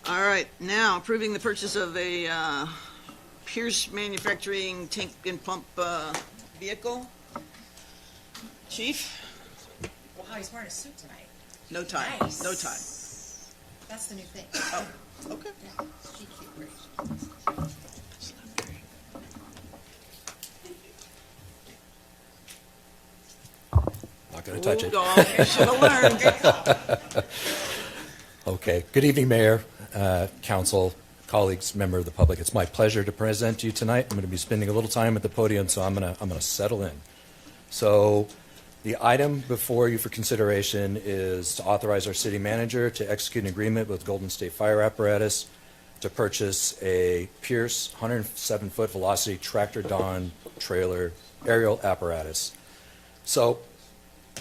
All right, now approving the purchase of a Pierce Manufacturing tank and pump vehicle. Chief? Wow, he's wearing a suit tonight. No tie. Nice. No tie. That's the new thing. Oh, okay. Yeah, GQ, great. Not going to touch it. Dog, you should have learned. Okay. Good evening, Mayor, Council, colleagues, member of the public. It's my pleasure to present to you tonight. I'm going to be spending a little time at the podium, so I'm going to settle in. So the item before you for consideration is to authorize our city manager to execute an agreement with Golden State Fire Apparatus to purchase a Pierce 107-foot velocity tractor Dawn trailer aerial apparatus. So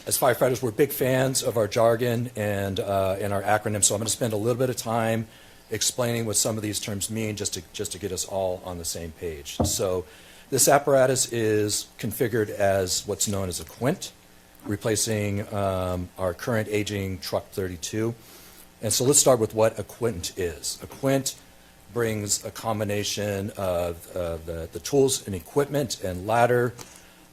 as firefighters, we're big fans of our jargon and our acronyms, so I'm going to spend a little bit of time explaining what some of these terms mean just to get us all on the same page. So this apparatus is configured as what's known as a quint, replacing our current aging Truck 32. And so let's start with what a quint is. A quint brings a combination of the tools and equipment and ladder,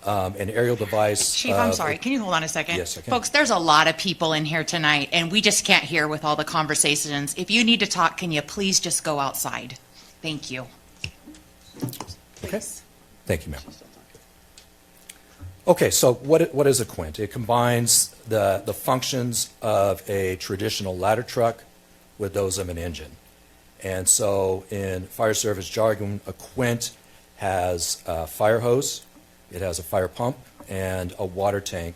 an aerial device. Chief, I'm sorry. Can you hold on a second? Yes, I can. Folks, there's a lot of people in here tonight, and we just can't hear with all the conversations. If you need to talk, can you please just go outside? Thank you. Okay. Thank you, ma'am. Okay, so what is a quint? It combines the functions of a traditional ladder truck with those of an engine. And so in fire service jargon, a quint has a fire hose, it has a fire pump, and a water tank,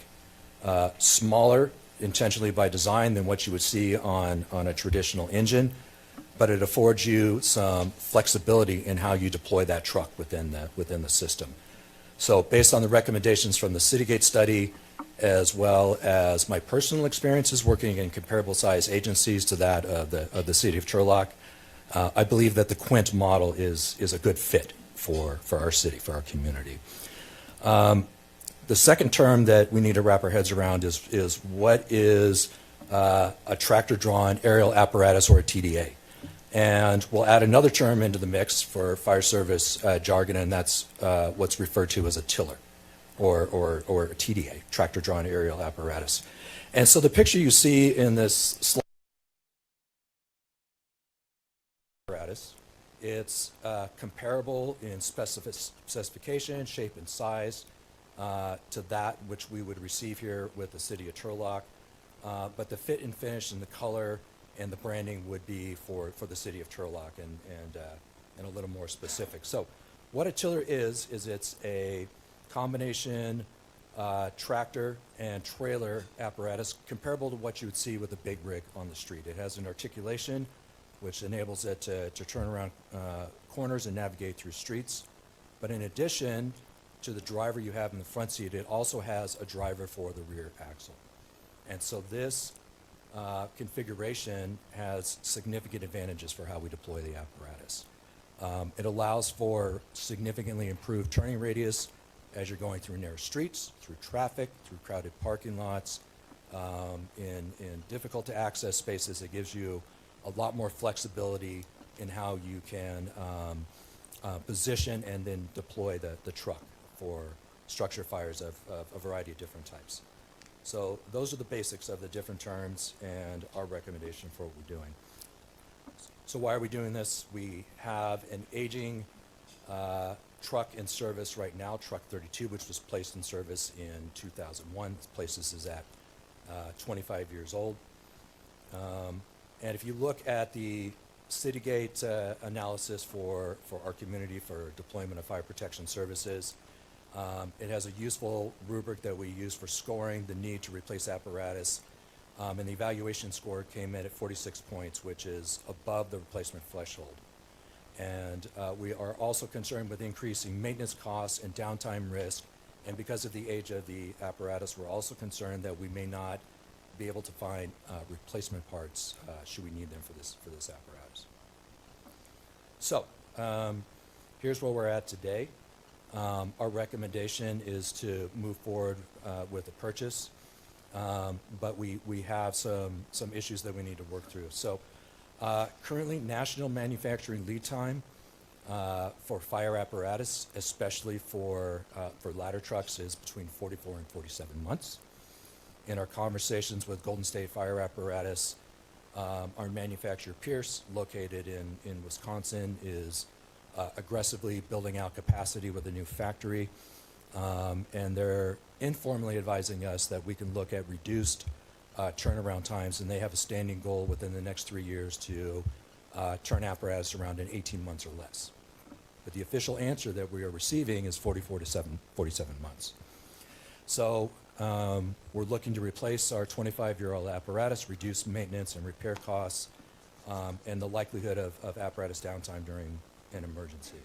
smaller intentionally by design than what you would see on a traditional engine, but it affords you some flexibility in how you deploy that truck within the system. So based on the recommendations from the Citygate study, as well as my personal experiences working in comparable size agencies to that of the city of Turlock, I believe that the quint model is a good fit for our city, for our community. The second term that we need to wrap our heads around is what is a tractor-drawn aerial apparatus, or a TDA. And we'll add another term into the mix for fire service jargon, and that's what's referred to as a tiller, or a TDA, tractor-drawn aerial apparatus. And so the picture you see in this slide apparatus, it's comparable in specification, shape, and size to that which we would receive here with the city of Turlock, but the fit and finish and the color and the branding would be for the city of Turlock and a little more specific. So what a tiller is it's a combination tractor and trailer apparatus comparable to what you would see with a big rig on the street. It has an articulation which enables it to turn around corners and navigate through streets. But in addition to the driver you have in the front seat, it also has a driver for the rear axle. And so this configuration has significant advantages for how we deploy the apparatus. It allows for significantly improved turning radius as you're going through narrow streets, through traffic, through crowded parking lots, in difficult to access spaces. It gives you a lot more flexibility in how you can position and then deploy the truck for structure fires of a variety of different types. So those are the basics of the different terms and our recommendation for what we're doing. So why are we doing this? We have an aging truck in service right now, Truck 32, which was placed in service in 2001. This place is at 25 years old. And if you look at the Citygate analysis for our community for deployment of fire protection services, it has a useful rubric that we use for scoring the need to replace apparatus, and the evaluation score came in at 46 points, which is above the replacement threshold. And we are also concerned with increasing maintenance costs and downtime risk, and because of the age of the apparatus, we're also concerned that we may not be able to find replacement parts should we need them for this apparatus. So here's where we're at today. Our recommendation is to move forward with the purchase, but we have some issues that we need to work through. So Currently, national manufacturing lead time for fire apparatus, especially for ladder trucks, is between 44 and 47 months. In our conversations with Golden State Fire Apparatus, our manufacturer Pierce, located in Wisconsin, is aggressively building out capacity with a new factory, and they're informally advising us that we can look at reduced turnaround times, and they have a standing goal within the next 3 years to turn apparatus around in 18 months or less. But the official answer that we are receiving is 44 to 47 months. So we're looking to replace our 25-year-old apparatus, reduce maintenance and repair costs, and the likelihood of apparatus downtime during an emergency.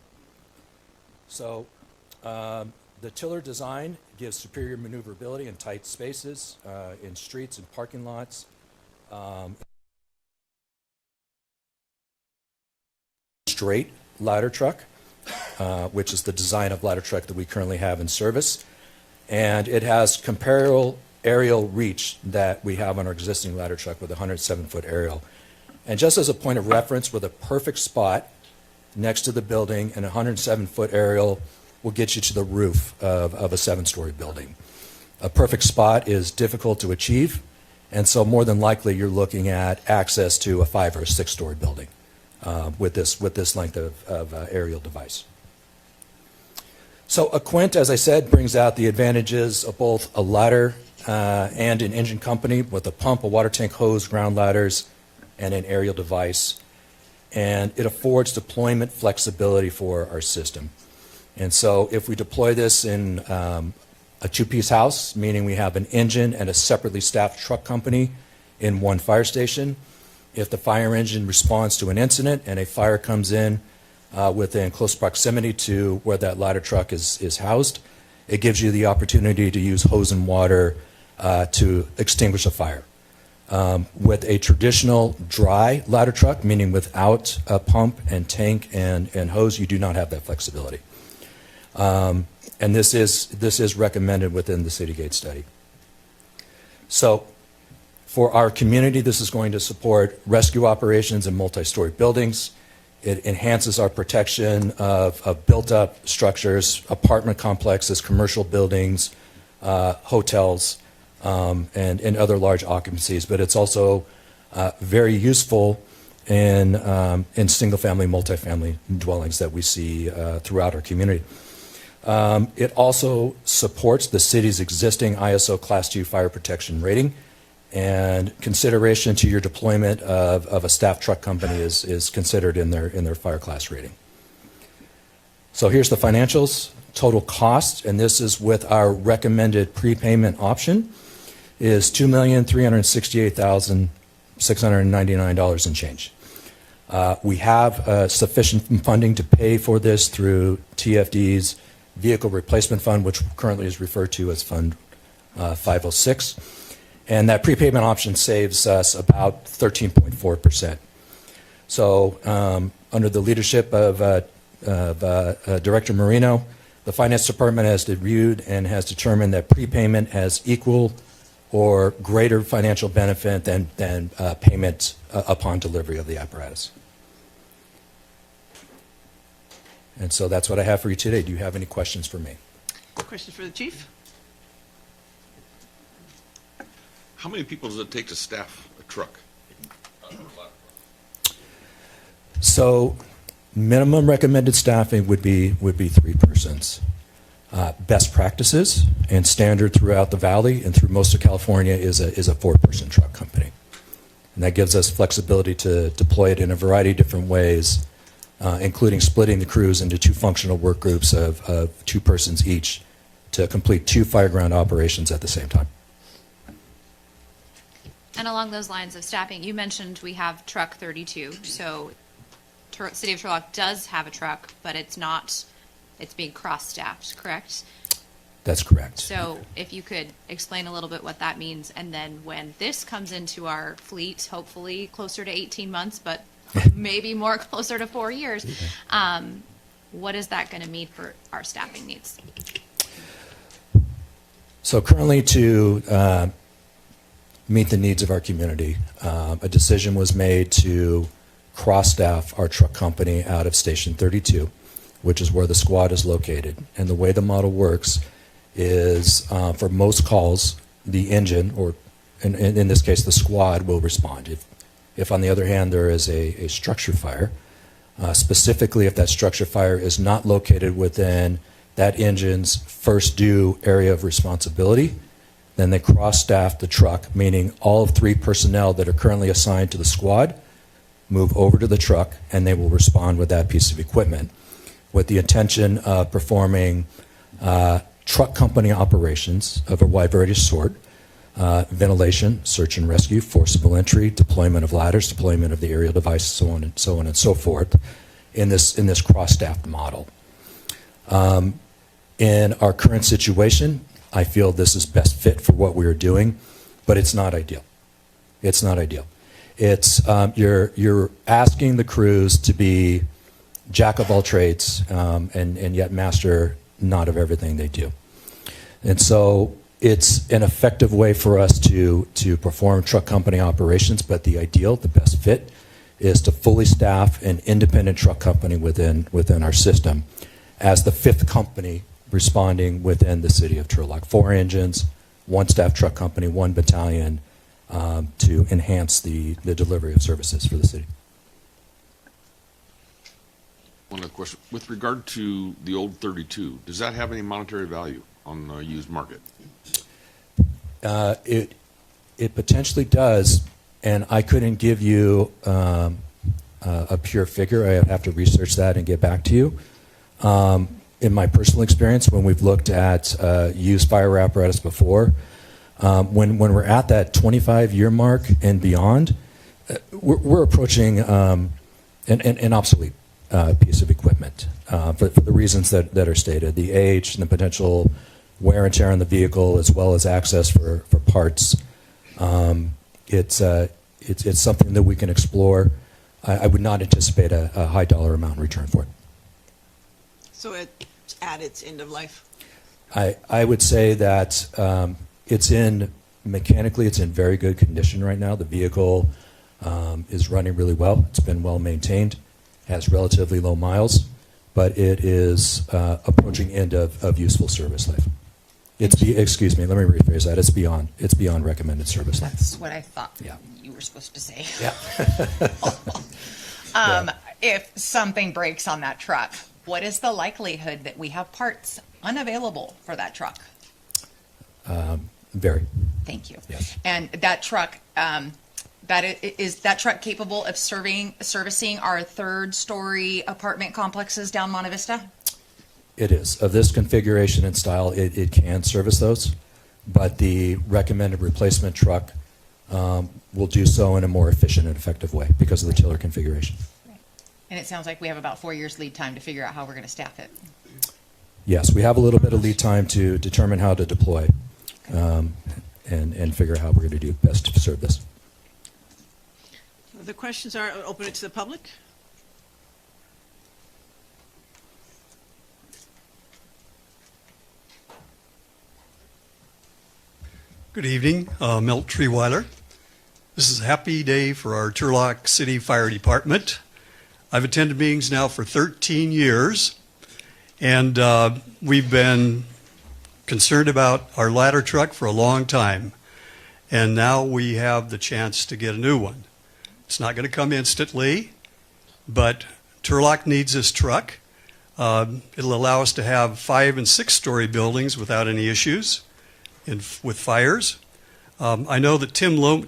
So the tiller design gives superior maneuverability in tight spaces, in streets and parking lots. Straight ladder truck, which is the design of ladder truck that we currently have in service. And it has comparable aerial reach that we have on our existing ladder truck with a 107-foot aerial. And just as a point of reference, with a perfect spot next to the building, and a 107-foot aerial will get you to the roof of a 7-story building. A perfect spot is difficult to achieve, and so more than likely you're looking at access to a 5 or a 6-story building with this length of aerial device. So a Quint, as I said, brings out the advantages of both a ladder and an engine company with a pump, a water tank, hose, ground ladders, and an aerial device. And it affords deployment flexibility for our system. And so if we deploy this in a two-piece house, meaning we have an engine and a separately staffed truck company in one fire station, if the fire engine responds to an incident and a fire comes in within close proximity to where that ladder truck is housed, it gives you the opportunity to use hose and water to extinguish a fire. With a traditional dry ladder truck, meaning without a pump and tank and hose, you do not have that flexibility. And this is recommended within the Citygate study. So for our community, this is going to support rescue operations in multi-story buildings. It enhances our protection of built-up structures, apartment complexes, commercial buildings, hotels, and other large occupancies. But it's also very useful in single-family, multifamily dwellings that we see throughout our community. It also supports the city's existing ISO Class 2 fire protection rating, and consideration to your deployment of a staff truck company is considered in their fire class rating. So here's the financials. Total cost, and this is with our recommended prepayment option, is $2,368,699 and change. We have sufficient funding to pay for this through TFD's Vehicle Replacement Fund, which currently is referred to as Fund 506. And that prepayment option saves us about 13.4%. So under the leadership of Director Marino, the Finance Department has reviewed and has determined that prepayment has equal or greater financial benefit than payment upon delivery of the apparatus. And so that's what I have for you today. Do you have any questions for me? Questions for the chief? How many people does it take to staff a truck? So minimum recommended staffing would be 3 persons. Best practices and standard throughout the valley and through most of California is a 4-person truck company. And that gives us flexibility to deploy it in a variety of different ways, including splitting the crews into 2 functional work groups of 2 persons each to complete 2 fireground operations at the same time. And along those lines of staffing, you mentioned we have truck 32. So City of Turlock does have a truck, but it's being cross-staffed, correct? That's correct. So if you could explain a little bit what that means, and then when this comes into our fleet, hopefully closer to 18 months, but maybe more closer to 4 years, what is that going to mean for our staffing needs? So currently, to meet the needs of our community, a decision was made to cross-staff our truck company out of Station 32, which is where the squad is located. And the way the model works is for most calls, the engine, or in this case, the squad, will respond. If on the other hand, there is a structure fire, specifically if that structure fire is not located within that engine's first due area of responsibility, then they cross-staff the truck, meaning all 3 personnel that are currently assigned to the squad move over to the truck, and they will respond with that piece of equipment, with the intention of performing truck company operations of a wide variety of sort, ventilation, search and rescue, forcible entry, deployment of ladders, deployment of the aerial device, so on and so forth, in this cross-staffed model. In our current situation, I feel this is best fit for what we are doing, but it's not ideal. It's not ideal. It's you're asking the crews to be jack of all trades and yet master not of everything they do. And so it's an effective way for us to perform truck company operations, but the ideal, the best fit, is to fully staff an independent truck company within our system as the 5th company responding within the city of Turlock. 4 engines, 1 staff truck company, 1 battalion to enhance the delivery of services for the city. One other question. With regard to the old 32, does that have any monetary value on the used market? It potentially does, and I couldn't give you a pure figure. I have to research that and get back to you. In my personal experience, when we've looked at used fire apparatus before, when we're at that 25-year mark and beyond, we're approaching an obsolete piece of equipment for the reasons that are stated, the age and the potential wear and tear on the vehicle, as well as access for parts. It's something that we can explore. I would not anticipate a high dollar amount in return for it. So it's at its end of life? I would say that mechanically, it's in very good condition right now. The vehicle is running really well. It's been well maintained, has relatively low miles, but it is approaching end of useful service life. Excuse me, let me rephrase that. It's beyond recommended service life. That's what I thought Yeah. you were supposed to say. Yeah. If something breaks on that truck, what is the likelihood that we have parts unavailable for that truck? Very. Thank you. Yes. And that truck, is that truck capable of servicing our 3rd-story apartment complexes down Monte Vista? It is. Of this configuration and style, it can service those, but the recommended replacement truck will do so in a more efficient and effective way because of the tiller configuration. And it sounds like we have about 4 years lead time to figure out how we're going to staff it. Yes, we have a little bit of lead time to determine how to deploy and figure out how we're going to do best to serve this. The questions are open it to the public. Good evening, Milt Treeweiler. This is a happy day for our Turlock City Fire Department. I've attended meetings now for 13 years, and we've been concerned about our ladder truck for a long time, and now we have the chance to get a new one. It's not going to come instantly, but Turlock needs this truck. It'll allow us to have 5- and 6-story buildings without any issues with fires. I know that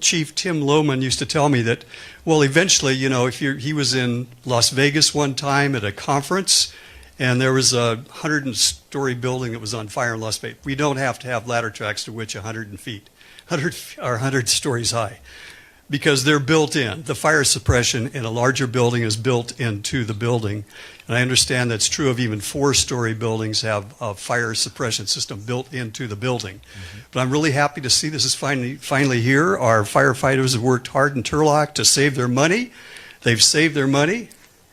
Chief Tim Lohman used to tell me that, well, eventually, he was in Las Vegas one time at a conference, and there was a 100-story building that was on fire in Las Vegas. We don't have to have ladder trucks to which 100 stories high, because they're built in. The fire suppression in a larger building is built into the building. And I understand that's true of even 4-story buildings have a fire suppression system built into the building. Mm-hmm. But I'm really happy to see this is finally here. Our firefighters have worked hard in Turlock to save their money. They've saved their money,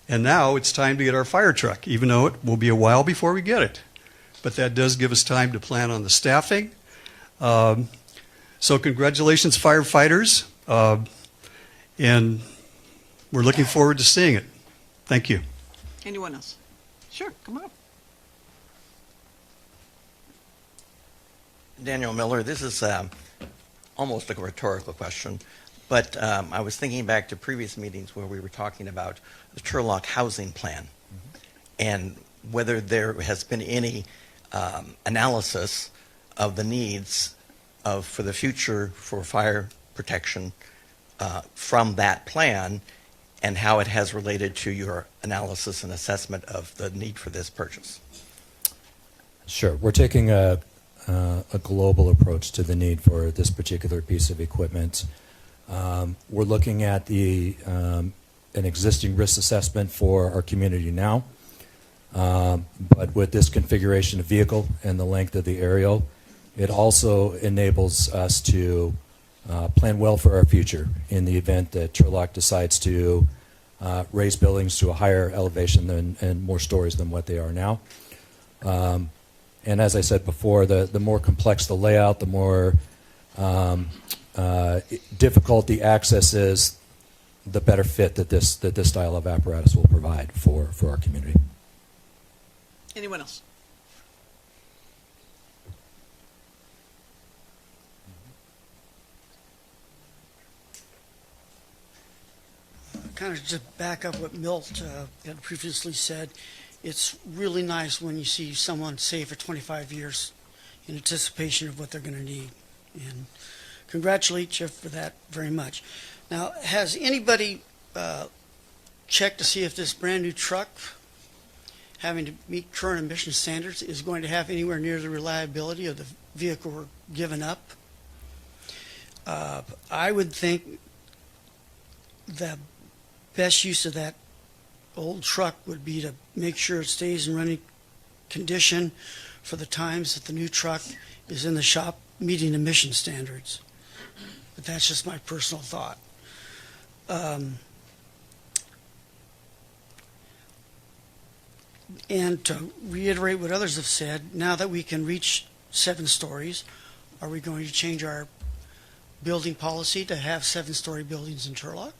and now it's time to get our fire truck, even though it will be a while before we get it. But that does give us time to plan on the staffing. So congratulations, firefighters. And we're looking forward to seeing it. Thank you. Anyone else? Sure, come on up. Daniel Miller, this is almost like a rhetorical question, but I was thinking back to previous meetings where we were talking about the Turlock housing plan and whether there has been any analysis of the needs for the future for fire protection from that plan and how it has related to your analysis and assessment of the need for this purchase. Sure. We're taking a global approach to the need for this particular piece of equipment. We're looking at an existing risk assessment for our community now, but with this configuration of vehicle and the length of the aerial, it also enables us to plan well for our future in the event that Turlock decides to raise buildings to a higher elevation and more stories than what they are now. And as I said before, the more complex the layout, the more difficult the access is, the better fit that this style of apparatus will provide for our community. Anyone else? Kind of just back up what Milt had previously said. It's really nice when you see someone save for 25 years in anticipation of what they're going to need. And congratulate you for that very much. Now, has anybody checked to see if this brand new truck, having to meet current emission standards, is going to have anywhere near the reliability of the vehicle we're giving up? I would think the best use of that old truck would be to make sure it stays in running condition for the times that the new truck is in the shop meeting emission standards. But that's just my personal thought. And to reiterate what others have said, now that we can reach 7 stories, are we going to change our building policy to have 7-story buildings in Turlock?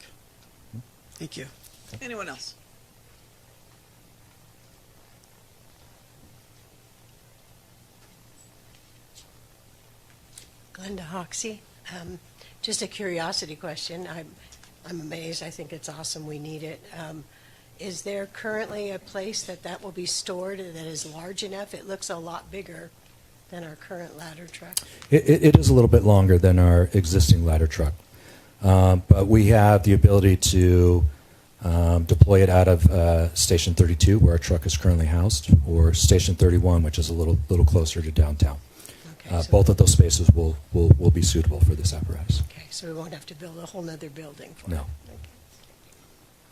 Thank you. Anyone else? Glenda Hoxie. Just a curiosity question. I'm amazed. I think it's awesome. We need it. Is there currently a place that will be stored that is large enough? It looks a lot bigger than our current ladder truck. It is a little bit longer than our existing ladder truck, but we have the ability to deploy it out of Station 32, where our truck is currently housed, or Station 31, which is a little closer to downtown. Okay, so, Both of those spaces will be suitable for this apparatus. okay, so we won't have to build a whole nother building for No. it.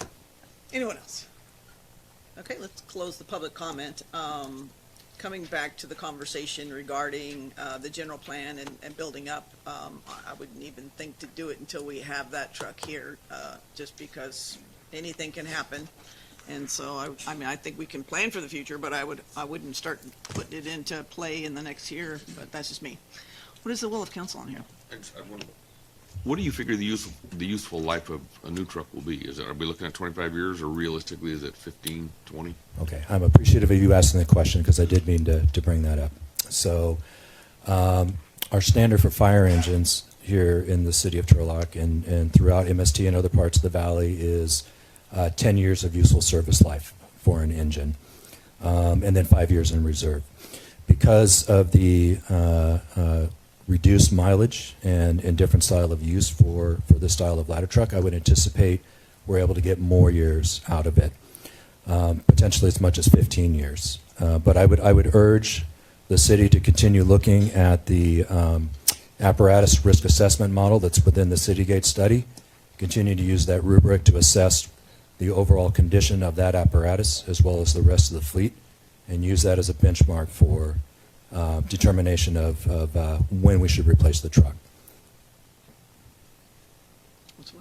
Anyone else? Okay, let's close the public comment. Coming back to the conversation regarding the general plan and building up, I wouldn't even think to do it until we have that truck here, just because anything can happen. And so, I mean, I think we can plan for the future, but I wouldn't start putting it into play in the next year, but that's just me. What is the will of council on here? What do you figure the useful life of a new truck will be? Are we looking at 25 years, or realistically is it 15, 20? Okay, I'm appreciative of you asking the question because I did mean to bring that up. So our standard for fire engines here in the city of Turlock and throughout MST and other parts of the valley is 10 years of useful service life for an engine, and then 5 years in reserve. Because of the reduced mileage and different style of use for this style of ladder truck, I would anticipate we're able to get more years out of it, potentially as much as 15 years. But I would urge the city to continue looking at the apparatus risk assessment model that's within the Citygate study, continue to use that rubric to assess the overall condition of that apparatus as well as the rest of the fleet, and use that as a benchmark for determination of when we should replace the truck.